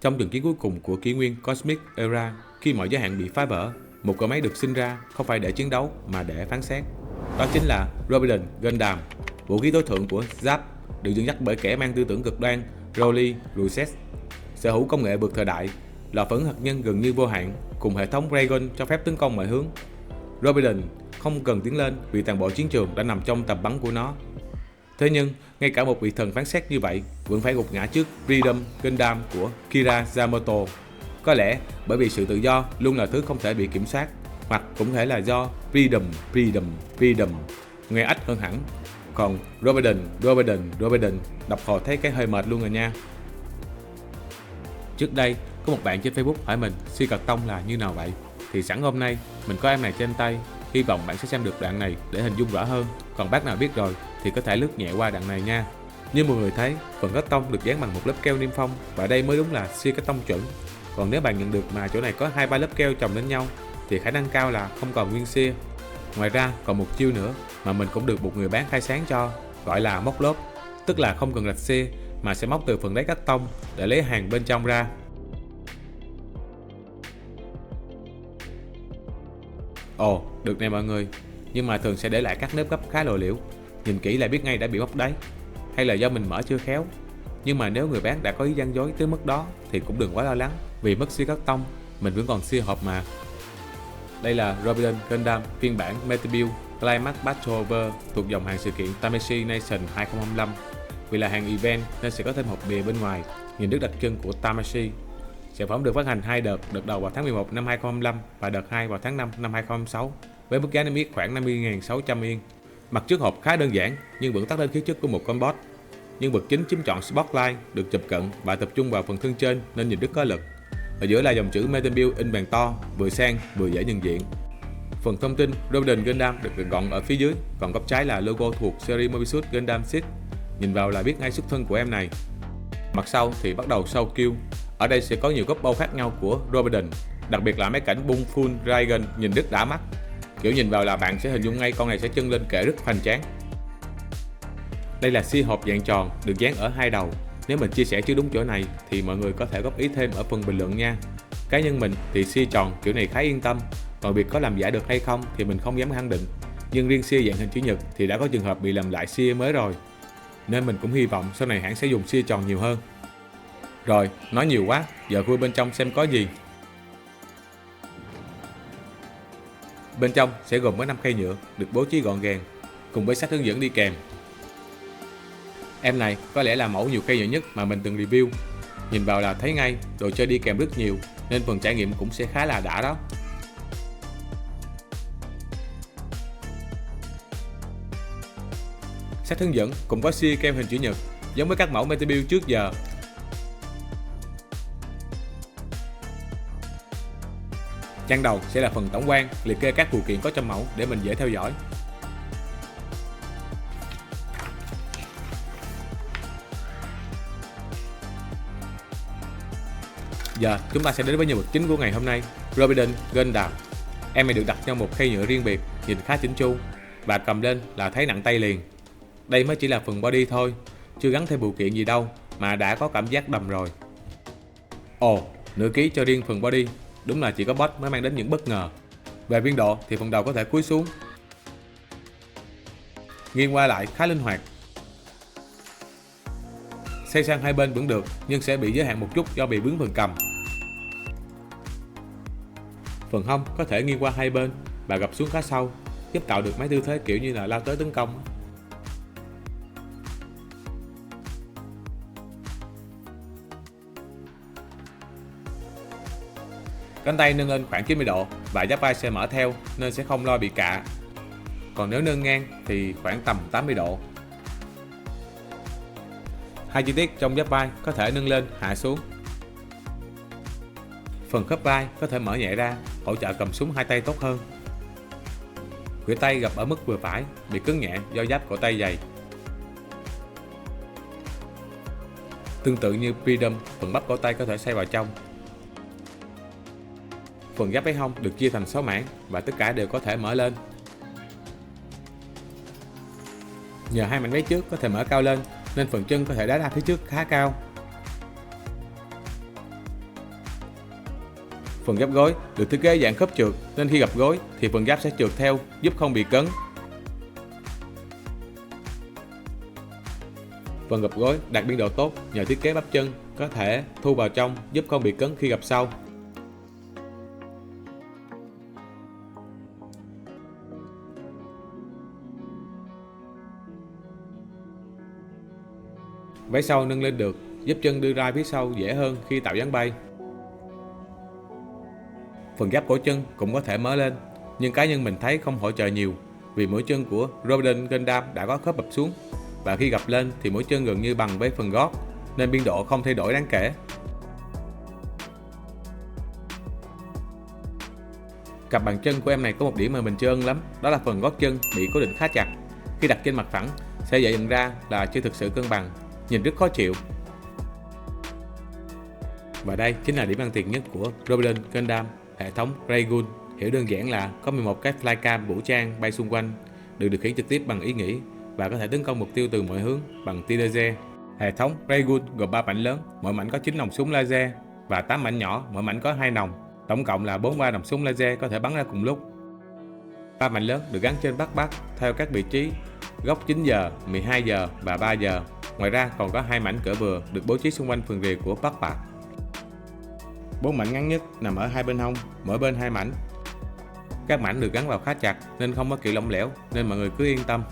Trong trận chiến cuối cùng của kỷ nguyên Cosmic Era, khi mọi giới hạn bị phá vỡ, một cỗ máy được sinh ra không phải để chiến đấu mà để phán xét. Đó chính là Rebellion Gundam, vũ khí tối thượng của Zap, được dẫn dắt bởi kẻ mang tư tưởng cực đoan Broly Ruset. Sở hữu công nghệ vượt thời đại, lò phản ứng hạt nhân gần như vô hạn, cùng hệ thống Raygun cho phép tấn công mọi hướng. Rebellion không cần tiến lên vì toàn bộ chiến trường đã nằm trong tầm bắn của nó. Thế nhưng, ngay cả một vị thần phán xét như vậy vẫn phải gục ngã trước Freedom Gundam của Kira Yamato. Có lẽ bởi vì sự tự do luôn là thứ không thể bị kiểm soát, hoặc cũng thể là do Freedom nghe ách hơn hẳn. Còn Rebellion đọc hồi thấy cái hơi mệt luôn rồi nha. Trước đây, có một bạn trên Facebook hỏi mình siêu cật tông là như nào vậy? Thì sẵn hôm nay, mình có em này trên tay, hy vọng bạn sẽ xem được đoạn này để hình dung rõ hơn. Còn bác nào biết rồi thì có thể lướt nhẹ qua đoạn này nha. Như mọi người thấy, phần cách tông được dán bằng một lớp keo niêm phong và đây mới đúng là siêu cách tông chuẩn. Còn nếu bạn nhận được mà chỗ này có 2-3 lớp keo chồng lên nhau thì khả năng cao là không còn nguyên sia. Ngoài ra còn một chiêu nữa mà mình cũng được một người bán khai sáng cho, gọi là móc lốp, tức là không cần rạch sia mà sẽ móc từ phần đáy cách tông để lấy hàng bên trong ra. Ồ, được nè mọi người, nhưng mà thường sẽ để lại các nếp gấp khá lộ liễu, nhìn kỹ là biết ngay đã bị móc đáy, hay là do mình mở chưa khéo. Nhưng mà nếu người bán đã có ý gian dối tới mức đó thì cũng đừng quá lo lắng, vì mất siêu cắt tông, mình vẫn còn siêu hộp mà. Đây là Rebellion Gundam phiên bản Metebuild Climax Battle Over thuộc dòng hàng sự kiện Tamashii Nation 2025. Vì là hàng event nên sẽ có thêm hộp bìa bên ngoài, nhìn rất đặc trưng của Tamashii. Sản phẩm được phát hành 2 đợt, đợt đầu vào tháng 11 năm 2025 và đợt 2 vào tháng 5 năm 2026, với mức giá niêm yết khoảng 50.600 yên. Mặt trước hộp khá đơn giản nhưng vẫn toát lên khí chất của một con boss. Nhân vật chính chiếm trọn spotlight, được chụp cận và tập trung vào phần thân trên nên nhìn rất có lực. Ở giữa là dòng chữ Metebuild in bàn to, vừa sang vừa dễ nhận diện. Phần thông tin Rebellion Gundam được gọn ở phía dưới, còn góc trái là logo thuộc series Mobius Gundam Seed. Nhìn vào là biết ngay xuất thân của em này. Mặt sau thì bắt đầu sau kill. Ở đây sẽ có nhiều góc bâu khác nhau của Rebellion, đặc biệt là mấy cảnh bung full Raygun nhìn rất đã mắt. Kiểu nhìn vào là bạn sẽ hình dung ngay con này sẽ chân lên kệ rất hoành tráng. Đây là xi hộp dạng tròn được dán ở hai đầu. Nếu mình chia sẻ chưa đúng chỗ này thì mọi người có thể góp ý thêm ở phần bình luận nha. Cá nhân mình thì xi tròn kiểu này khá yên tâm, còn việc có làm giả được hay không thì mình không dám khẳng định. Nhưng riêng xi dạng hình chữ nhật thì đã có trường hợp bị làm lại xi mới rồi, nên mình cũng hy vọng sau này hãng sẽ dùng xi tròn nhiều hơn. Rồi, nói nhiều quá, giờ khui bên trong xem có gì. Bên trong sẽ gồm có 5 khay nhựa được bố trí gọn gàng, cùng với sách hướng dẫn đi kèm. Em này có lẽ là mẫu nhiều cây nhựa nhất mà mình từng review. Nhìn vào là thấy ngay, đồ chơi đi kèm rất nhiều nên phần trải nghiệm cũng sẽ khá là đã đó. Sách hướng dẫn cũng có xi keo hình chữ nhật giống với các mẫu Metebuild trước giờ. Trang đầu sẽ là phần tổng quan liệt kê các phụ kiện có trong mẫu để mình dễ theo dõi. Giờ chúng ta sẽ đến với nhân vật chính của ngày hôm nay, Rebellion Gundam. Em này được đặt trong một khay nhựa riêng biệt, nhìn khá chỉnh chu và cầm lên là thấy nặng tay liền. Đây mới chỉ là phần body thôi, chưa gắn thêm phụ kiện gì đâu mà đã có cảm giác đầm rồi. Ồ, nửa ký cho riêng phần body, đúng là chỉ có boss mới mang đến những bất ngờ. Về biên độ thì phần đầu có thể cúi xuống, nghiêng qua lại khá linh hoạt. Xoay sang hai bên vẫn được nhưng sẽ bị giới hạn một chút do bị vướng phần cầm. Phần hông có thể nghiêng qua hai bên và gập xuống khá sâu, giúp tạo được mấy tư thế kiểu như là lao tới tấn công. Cánh tay nâng lên khoảng 90 độ và giáp vai sẽ mở theo nên sẽ không lo bị cạ. Còn nếu nâng ngang thì khoảng tầm 80 độ. Hai chi tiết trong giáp vai có thể nâng lên, hạ xuống. Phần khớp vai có thể mở nhẹ ra, hỗ trợ cầm súng hai tay tốt hơn. Khuỷu tay gập ở mức vừa phải, bị cứng nhẹ do giáp cổ tay dày. Tương tự như Freedom, phần bắp cổ tay có thể xoay vào trong. Phần giáp váy hông được chia thành 6 mảng và tất cả đều có thể mở lên. Nhờ hai mảnh váy trước có thể mở cao lên nên phần chân có thể đá ra phía trước khá cao. Phần giáp gối được thiết kế dạng khớp trượt nên khi gặp gối thì phần giáp sẽ trượt theo, giúp không bị cấn. Phần gập gối đạt biên độ tốt nhờ thiết kế bắp chân có thể thu vào trong, giúp không bị cấn khi gặp sau. Váy sau nâng lên được, giúp chân đưa ra phía sau dễ hơn khi tạo dáng bay. Phần giáp cổ chân cũng có thể mở lên, nhưng cá nhân mình thấy không hỗ trợ nhiều vì mũi chân của Robden Gundam đã có khớp bập xuống, và khi gập lên thì mũi chân gần như bằng với phần gót, nên biên độ không thay đổi đáng kể. Cặp bàn chân của em này có một điểm mà mình chưa ưng lắm, đó là phần gót chân bị cố định khá chặt. Khi đặt trên mặt phẳng sẽ dễ nhận ra là chưa thực sự cân bằng, nhìn rất khó chịu. Và đây chính là điểm ăn tiền nhất của Robden Gundam hệ thống Raygun. Hiểu đơn giản là có 11 cái flycam vũ trang bay xung quanh, được điều khiển trực tiếp bằng ý nghĩ và có thể tấn công mục tiêu từ mọi hướng bằng tia laser. Hệ thống Raygun gồm 3 mảnh lớn, mỗi mảnh có 9 nòng súng laser và 8 mảnh nhỏ, mỗi mảnh có 2 nòng. Tổng cộng là 43 nòng súng laser có thể bắn ra cùng lúc. 3 mảnh lớn được gắn trên backpack theo các vị trí góc 9 giờ, 12 giờ và 3 giờ. Ngoài ra còn có 2 mảnh cỡ vừa được bố trí xung quanh phần rìa của backpack. 4 mảnh ngắn nhất nằm ở hai bên hông, mỗi bên 2 mảnh. Các mảnh được gắn vào khá chặt nên không có kiểu lỏng lẻo, nên mọi người cứ yên tâm.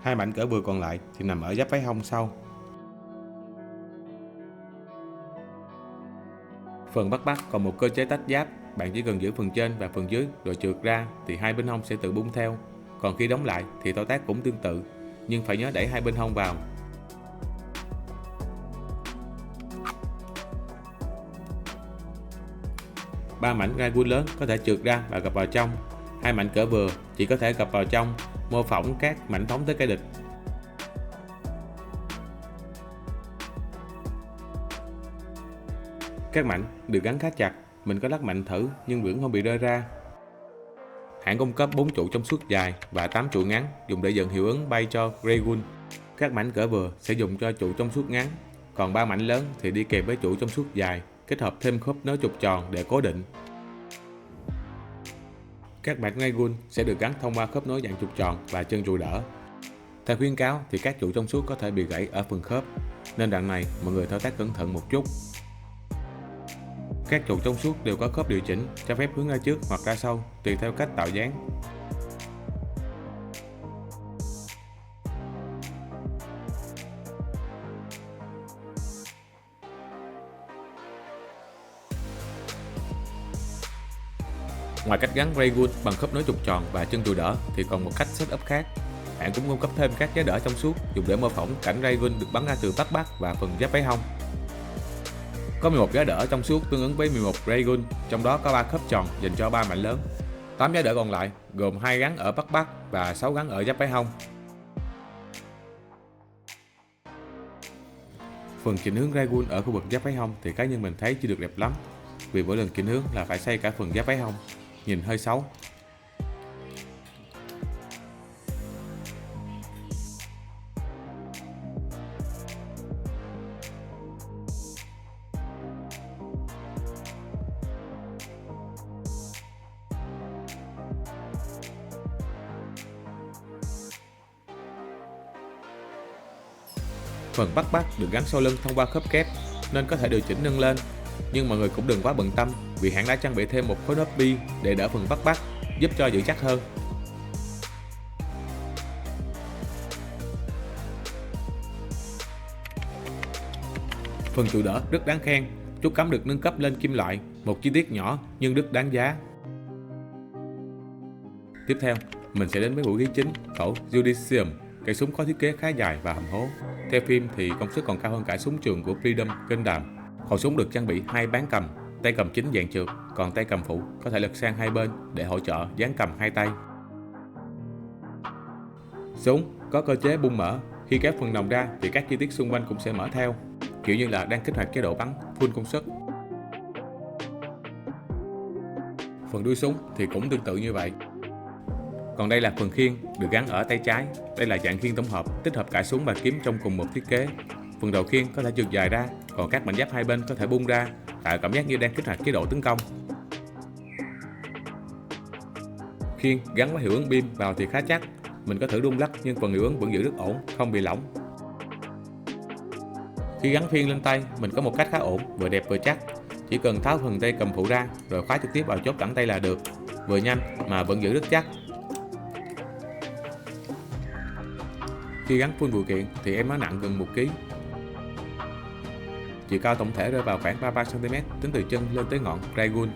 Hai mảnh cỡ vừa còn lại thì nằm ở giáp váy hông sau. Phần backpack còn một cơ chế tách giáp, bạn chỉ cần giữ phần trên và phần dưới rồi trượt ra thì hai bên hông sẽ tự bung theo. Còn khi đóng lại thì thao tác cũng tương tự, nhưng phải nhớ đẩy hai bên hông vào. Ba mảnh Raygun lớn có thể trượt ra và gập vào trong. Hai mảnh cỡ vừa chỉ có thể gập vào trong, mô phỏng các mảnh phóng tới kẻ địch. Các mảnh được gắn khá chặt, mình có lắc mạnh thử nhưng vẫn không bị rơi ra. Hãng cung cấp 4 trụ trong suốt dài và 8 trụ ngắn dùng để dẫn hiệu ứng bay cho Raygun. Các mảnh cỡ vừa sẽ dùng cho trụ trong suốt ngắn, còn 3 mảnh lớn thì đi kèm với trụ trong suốt dài, kết hợp thêm khớp nối trục tròn để cố định. Các mảnh Raygun sẽ được gắn thông qua khớp nối dạng trục tròn và chân trụ đỡ. Theo khuyến cáo thì các trụ trong suốt có thể bị gãy ở phần khớp, nên đoạn này mọi người thao tác cẩn thận một chút. Các trụ trong suốt đều có khớp điều chỉnh, cho phép hướng ra trước hoặc ra sau, tùy theo cách tạo dáng. Ngoài cách gắn Raygun bằng khớp nối trục tròn và chân trụ đỡ thì còn một cách setup khác. Hãng cũng cung cấp thêm các giá đỡ trong suốt dùng để mô phỏng cảnh Raygun được bắn ra từ backpack và phần giáp váy hông. Có 11 giá đỡ trong suốt tương ứng với 11 Raygun, trong đó có 3 khớp tròn dành cho 3 mảnh lớn. 8 giá đỡ còn lại gồm 2 gắn ở backpack và 6 gắn ở giáp váy hông. Phần chỉnh hướng Raygun ở khu vực giáp váy hông thì cá nhân mình thấy chưa được đẹp lắm, vì mỗi lần chỉnh hướng là phải xoay cả phần giáp váy hông, nhìn hơi xấu. Phần backpack được gắn sau lưng thông qua khớp kép nên có thể điều chỉnh nâng lên, nhưng mọi người cũng đừng quá bận tâm vì hãng đã trang bị thêm một khối nốt bi để đỡ phần backpack, giúp cho giữ chắc hơn. Phần trụ đỡ rất đáng khen, chốt cắm được nâng cấp lên kim loại, một chi tiết nhỏ nhưng rất đáng giá. Tiếp theo, mình sẽ đến với vũ khí chính, khẩu Judicium, cây súng có thiết kế khá dài và hầm hố. Theo phim thì công suất còn cao hơn cả súng trường của Freedom Gundam. Khẩu súng được trang bị hai bán cầm, tay cầm chính dạng trượt, còn tay cầm phụ có thể lật sang hai bên để hỗ trợ dáng cầm hai tay. Súng có cơ chế bung mở, khi kéo phần nòng ra thì các chi tiết xung quanh cũng sẽ mở theo, kiểu như là đang kích hoạt chế độ bắn full công suất. Phần đuôi súng thì cũng tương tự như vậy. Còn đây là phần khiên được gắn ở tay trái. Đây là dạng khiên tổng hợp, tích hợp cả súng và kiếm trong cùng một thiết kế. Phần đầu khiên có thể trượt dài ra, còn các mảnh giáp hai bên có thể bung ra, tạo cảm giác như đang kích hoạt chế độ tấn công. Khiên gắn với hiệu ứng beam vào thì khá chắc, mình có thử rung lắc nhưng phần hiệu ứng vẫn giữ rất ổn, không bị lỏng. Khi gắn khiên lên tay, mình có một cách khá ổn, vừa đẹp vừa chắc. Chỉ cần tháo phần dây cầm phụ ra rồi khóa trực tiếp vào chốt cẳng tay là được, vừa nhanh mà vẫn giữ rất chắc. Khi gắn full phụ kiện thì em nó nặng gần 1 kg. Chiều cao tổng thể rơi vào khoảng 33 cm tính từ chân lên tới ngọn Dragoon.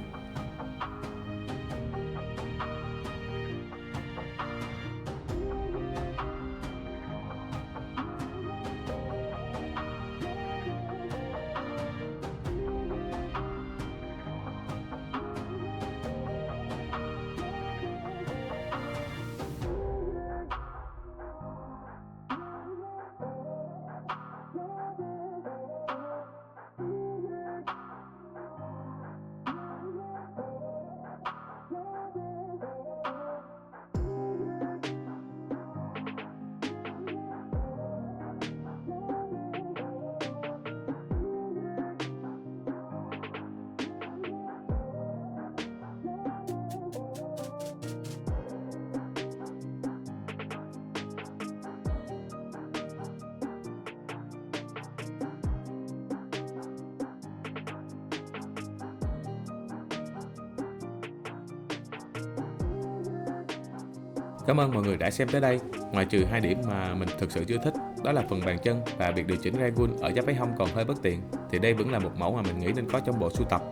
Cảm ơn mọi người đã xem tới đây. Ngoài trừ 2 điểm mà mình thực sự chưa thích, đó là phần bàn chân và việc điều chỉnh Dragoon ở giáp váy hông còn hơi bất tiện, thì đây vẫn là một mẫu mà mình nghĩ nên có trong bộ sưu tập.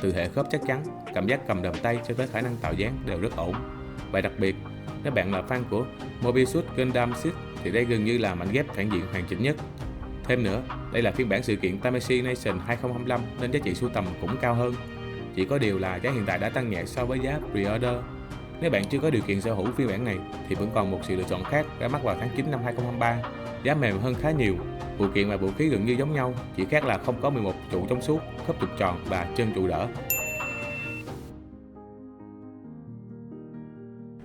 Từ hệ khớp chắc chắn, cảm giác cầm đầm tay cho tới khả năng tạo dáng đều rất ổn. Và đặc biệt, nếu bạn là fan của Mobius Gundam Seed thì đây gần như là mảnh ghép phản diện hoàn chỉnh nhất. Thêm nữa, đây là phiên bản sự kiện Tamashii Nation 2025 nên giá trị sưu tầm cũng cao hơn. Chỉ có điều là giá hiện tại đã tăng nhẹ so với giá pre-order. Nếu bạn chưa có điều kiện sở hữu phiên bản này thì vẫn còn một sự lựa chọn khác ra mắt vào tháng 9 năm 2023, giá mềm hơn khá nhiều. Phụ kiện và vũ khí gần như giống nhau, chỉ khác là không có 11 trụ trong suốt, khớp trục tròn và chân trụ đỡ.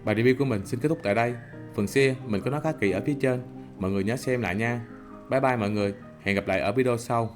Bài review của mình xin kết thúc tại đây. Phần xe mình có nói khá kỹ ở phía trên, mọi người nhớ xem lại nha. Bye bye mọi người, hẹn gặp lại ở video sau.